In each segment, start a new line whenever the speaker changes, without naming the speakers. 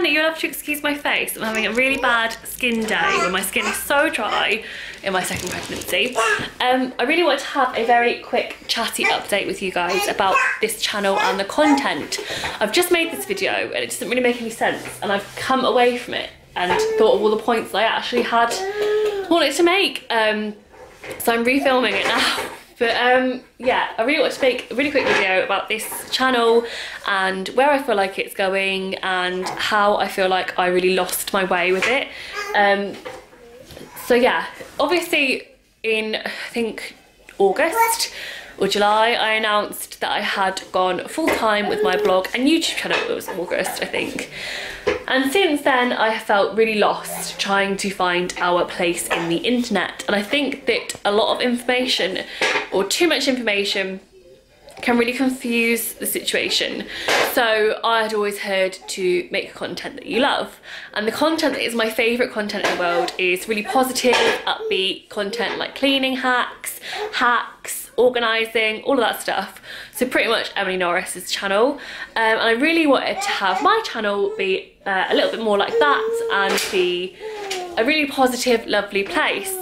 You'll have to excuse my face. I'm having a really bad skin day when my skin is so dry in my second pregnancy. I really want to have a very quick chatty update with you guys about this channel and the content. I've just made this video and it doesn't really make any sense, and I've come away from it and thought of all the points I actually had wanted to make. So I'm refilming it now. But yeah, I really want to make a really quick video about this channel and where I feel like it's going and how I feel like I really lost my way with it. So yeah, obviously in I think August or July I announced that I had gone full-time with my blog and YouTube channel. It was August I think. And since then I have felt really lost trying to find our place in the internet, and I think that a lot of information or too much information can really confuse the situation. So I had always heard to make content that you love, and the content that is my favourite content in the world is really positive, upbeat content like cleaning hacks, organising, all of that stuff. So pretty much Emily Norris's channel, and I really wanted to have my channel be a little bit more like that and be a really positive, lovely place.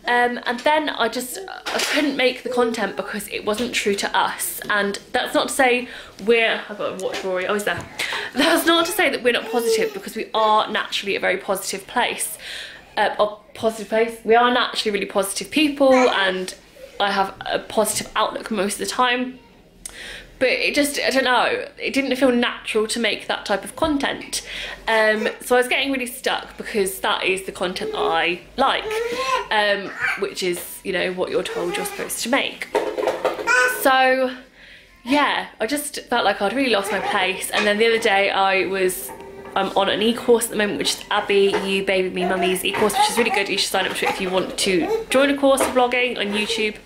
And then I couldn't make the content because it wasn't true to us. And that's not to say I've got to watch Rory, oh he's there. That's not to say that we're not positive, because we are naturally a very positive place. We are naturally really positive people, and I have a positive outlook most of the time. But it just, I don't know, it didn't feel natural to make that type of content. So I was getting really stuck because that is the content that I like, which is, you know, what you're told you're supposed to make. So yeah, I just felt like I'd really lost my place. And then the other day I'm on an e-course at the moment, which is Abby You Baby Me Mummy's e-course, which is really good. You should sign up to it if you want to join a course for vlogging on YouTube.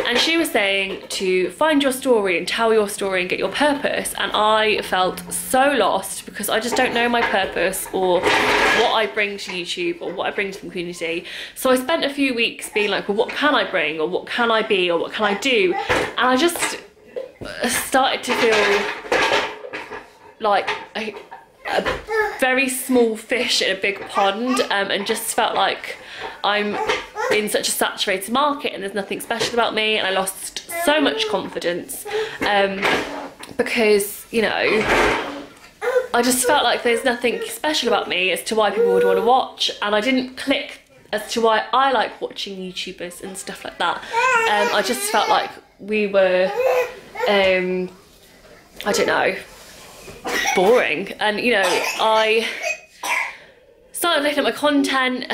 And she was saying to find your story and tell your story and get your purpose, and I felt so lost because I just don't know my purpose or what I bring to YouTube or what I bring to the community. So I spent a few weeks being like, well, what can I bring, or what can I be, or what can I do? And I just started to feel like a very small fish in a big pond, and just felt like I'm in such a saturated market and there's nothing special about me, and I lost so much confidence because, you know, I just felt like there's nothing special about me as to why people would want to watch, and I didn't click as to why I like watching YouTubers and stuff like that. I just felt like we were I don't know, boring. And you know, I started looking at my content.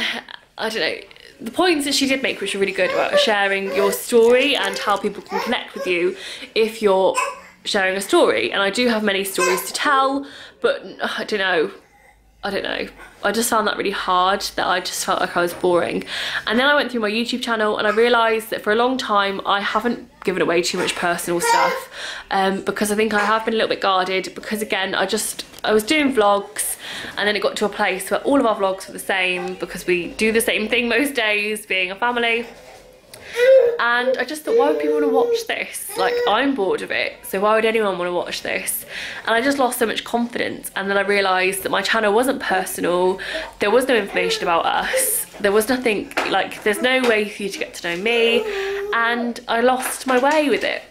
I don't know, the points that she did make, which were really good, about sharing your story and how people can connect with you if you're sharing a story. And I do have many stories to tell, but I don't know, I just found that really hard, that I just felt like I was boring. And then I went through my YouTube channel and I realised that for a long time I haven't given away too much personal stuff, because I think I have been a little bit guarded, because again I was doing vlogs, and then it got to a place where all of our vlogs were the same because we do the same thing most days, being a family. And I just thought, why would people want to watch this? Like, I'm bored of it, so why would anyone want to watch this? And I just lost so much confidence. And then I realised that my channel wasn't personal, there was no information about us, there was nothing, like, there's no way for you to get to know me, and I lost my way with it.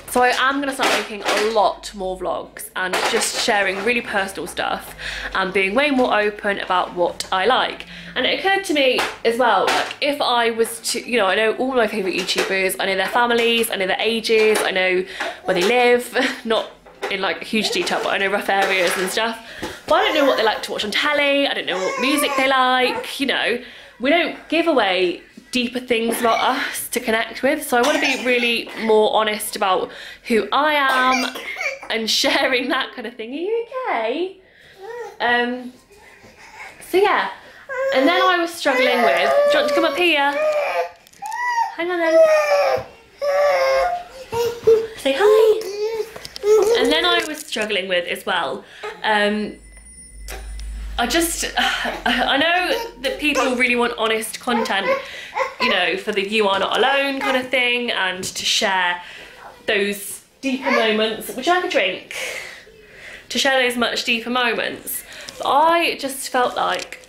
So I am going to start making a lot more vlogs and just sharing really personal stuff and being way more open about what I like. And it occurred to me as well, like, if I was to, you know, I know all my favourite YouTubers, I know their families, I know their ages, I know where they live, not in like huge detail, but I know rough areas and stuff. But I don't know what they like to watch on telly, I don't know what music they like, you know. We don't give away deeper things about us to connect with, so I want to be really more honest about who I am and sharing that kind of thing. Are you okay? So yeah, and then I was struggling with, do you want to come up here? Hang on then. Say hi. And then I was struggling with as well, I know that people really want honest content, you know, for the You Are Not Alone kind of thing, and to share those deeper moments, which I have a drink, to share those much deeper moments. I just felt like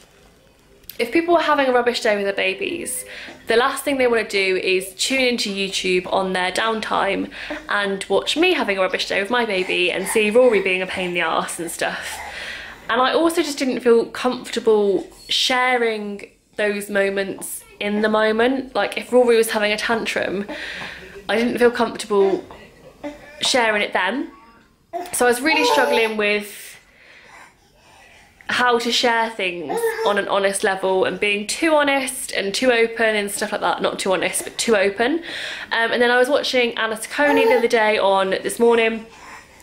if people were having a rubbish day with their babies, the last thing they want to do is tune into YouTube on their downtime and watch me having a rubbish day with my baby and see Rory being a pain in the arse and stuff. And I also just didn't feel comfortable sharing those moments in the moment. Like if Rory was having a tantrum, I didn't feel comfortable sharing it then. So I was really struggling with how to share things on an honest level and being too honest and too open and stuff like that. Not too honest, but too open. And then I was watching Anna Taccone the other day on This Morning,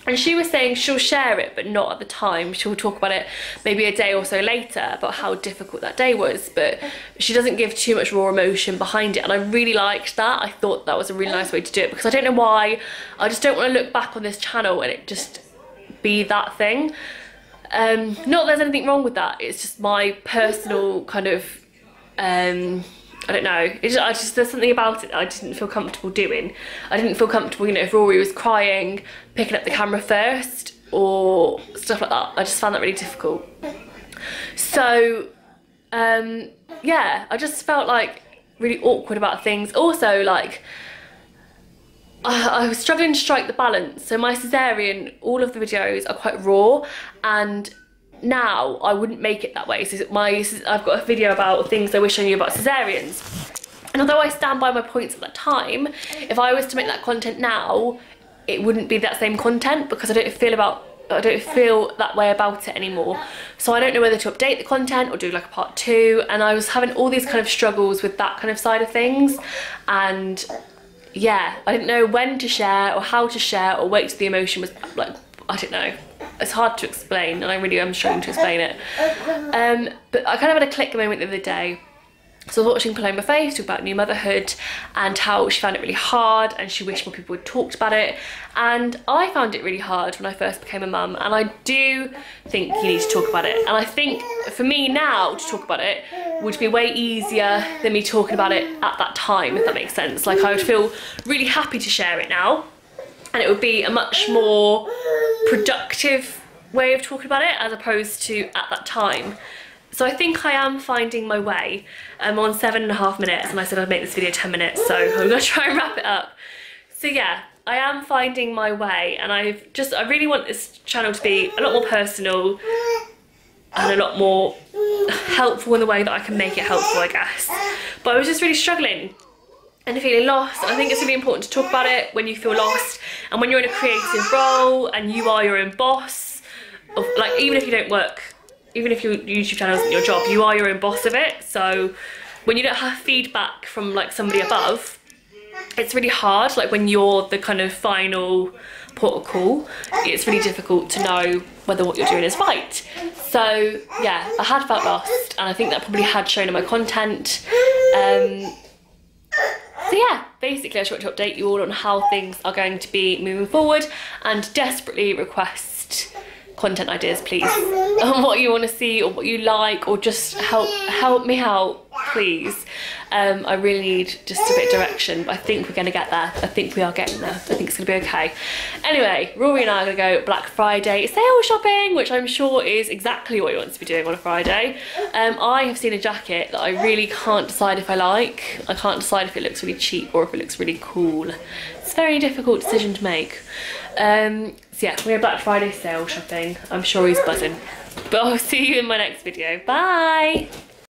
and she was saying she'll share it, but not at the time. She'll talk about it maybe a day or so later about how difficult that day was, but she doesn't give too much raw emotion behind it. And I really liked that. I thought that was a really nice way to do it, because I don't know why, I just don't want to look back on this channel and it just be that thing. Not that there's anything wrong with that, it's just my personal kind of, I don't know, there's something about it that I didn't feel comfortable doing. I didn't feel comfortable, you know, if Rory was crying, picking up the camera first or stuff like that. I just found that really difficult. So, yeah, I just felt like really awkward about things. Also, like, I was struggling to strike the balance. So my cesarean, all of the videos are quite raw, and now I wouldn't make it that way. So I've got a video about things I wish I knew about cesareans. And although I stand by my points at that time, if I was to make that content now, it wouldn't be that same content, because I don't feel that way about it anymore. So I don't know whether to update the content or do like a part 2. And I was having all these kind of struggles with that kind of side of things. And yeah, I didn't know when to share or how to share or wait till the emotion was like, I don't know. It's hard to explain, and I really am struggling to explain it. But I kind of had a click moment the other day. So I was watching Paloma Faith talk about new motherhood and how she found it really hard and she wished more people had talked about it. And I found it really hard when I first became a mum, and I do think you need to talk about it. And I think for me now to talk about it would be way easier than me talking about it at that time, if that makes sense. Like, I would feel really happy to share it now, and it would be a much more productive way of talking about it as opposed to at that time. So I think I am finding my way. I'm on 7.5 minutes, and I said I'd make this video 10 minutes, so I'm gonna try and wrap it up. So yeah, I am finding my way, and I really want this channel to be a lot more personal and a lot more helpful in the way that I can make it helpful, I guess. But I was just really struggling and feeling lost. And I think it's really important to talk about it when you feel lost and when you're in a creative role and you are your own boss. Like, even if you don't work, even if your YouTube channel isn't your job, you are your own boss of it. So when you don't have feedback from like somebody above, it's really hard. Like, when you're the kind of final port of call, it's really difficult to know whether what you're doing is right. So yeah, I had felt lost, and I think that probably had shown in my content. So yeah, basically I just want to update you all on how things are going to be moving forward, and desperately request content ideas, please, on what you want to see or what you like, or just help me out, please. I really need just a bit of direction, but I think we're going to get there. I think we are getting there. I think it's going to be okay. Anyway, Rory and I are going to go Black Friday sale shopping, which I'm sure is exactly what he wants to be doing on a Friday. I have seen a jacket that I really can't decide if I like. I can't decide if it looks really cheap or if it looks really cool. It's a very difficult decision to make. So yeah, we're Black Friday sale shopping. I'm sure he's buzzing. But I'll see you in my next video. Bye!